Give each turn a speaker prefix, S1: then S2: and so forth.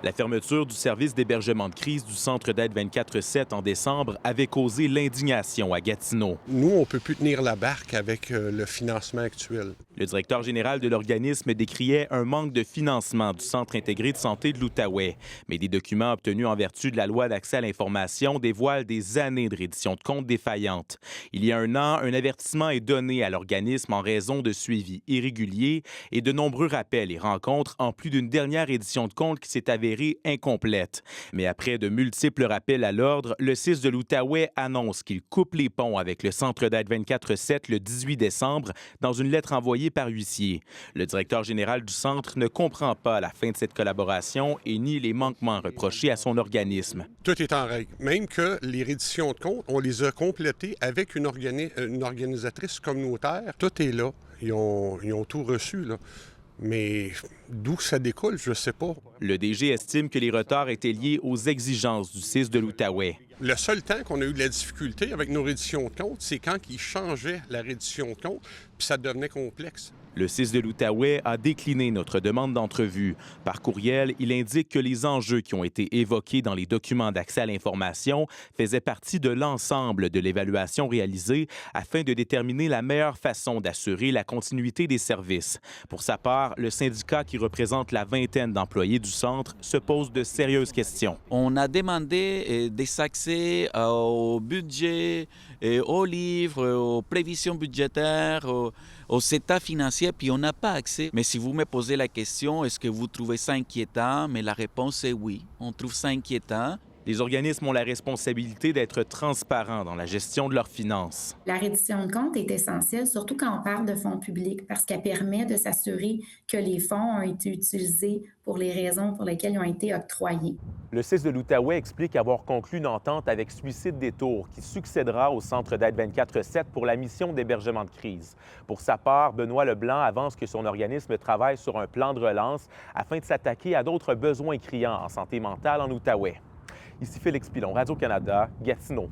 S1: La fermeture du service d'hébergement de crise du Centre d'aide 24/7 en décembre avait causé l'indignation à Gatineau.
S2: Nous, on ne peut plus tenir la barque avec le financement actuel.
S1: Le directeur général de l'organisme décriait un manque de financement du Centre intégré de santé de l'Outaouais. Mais des documents obtenus en vertu de la loi d'accès à l'information dévoilent des années de reddition de comptes défaillantes. Il y a un an, un avertissement est donné à l'organisme en raison de suivi irrégulier et de nombreux rappels et rencontres, en plus d'une dernière édition de compte qui s'est avérée incomplète. Mais après de multiples rappels à l'ordre, le CIS de l'Outaouais annonce qu'il coupe les ponts avec le Centre d'aide 24/7 le 18 décembre dans une lettre envoyée par huissier. Le directeur général du centre ne comprend pas la fin de cette collaboration et nie les manquements reprochés à son organisme.
S2: Tout est en règle. Même que les redditions de comptes, on les a complétées avec une organisatrice communautaire. Tout est là. Ils ont tout reçu, là. Mais d'où ça découle, je ne sais pas.
S1: Le DG estime que les retards étaient liés aux exigences du CIS de l'Outaouais.
S2: Le seul temps qu'on a eu de la difficulté avec nos redditions de comptes, c'est quand ils changeaient la reddition de compte, puis ça devenait complexe.
S1: Le CIS de l'Outaouais a décliné notre demande d'entrevue. Par courriel, il indique que les enjeux qui ont été évoqués dans les documents d'accès à l'information faisaient partie de l'ensemble de l'évaluation réalisée afin de déterminer la meilleure façon d'assurer la continuité des services. Pour sa part, le syndicat qui représente la vingtaine d'employés du centre se pose de sérieuses questions.
S3: On a demandé des accès au budget, aux livres, aux prévisions budgétaires, aux états financiers, puis on n'a pas accès. Mais si vous me posez la question, est-ce que vous trouvez ça inquiétant? Mais la réponse est oui, on trouve ça inquiétant.
S1: Les organismes ont la responsabilité d'être transparents dans la gestion de leurs finances.
S4: La reddition de comptes est essentielle, surtout quand on parle de fonds publics, parce qu'elle permet de s'assurer que les fonds ont été utilisés pour les raisons pour lesquelles ils ont été octroyés.
S1: Le CIS de l'Outaouais explique avoir conclu une entente avec Suicide des Tours qui succédera au Centre d'aide 24/7 pour la mission d'hébergement de crise. Pour sa part, Benoît Leblanc avance que son organisme travaille sur un plan de relance afin de s'attaquer à d'autres besoins criants en santé mentale en Outaouais. Ici Félix Pilon, Radio-Canada, Gatineau.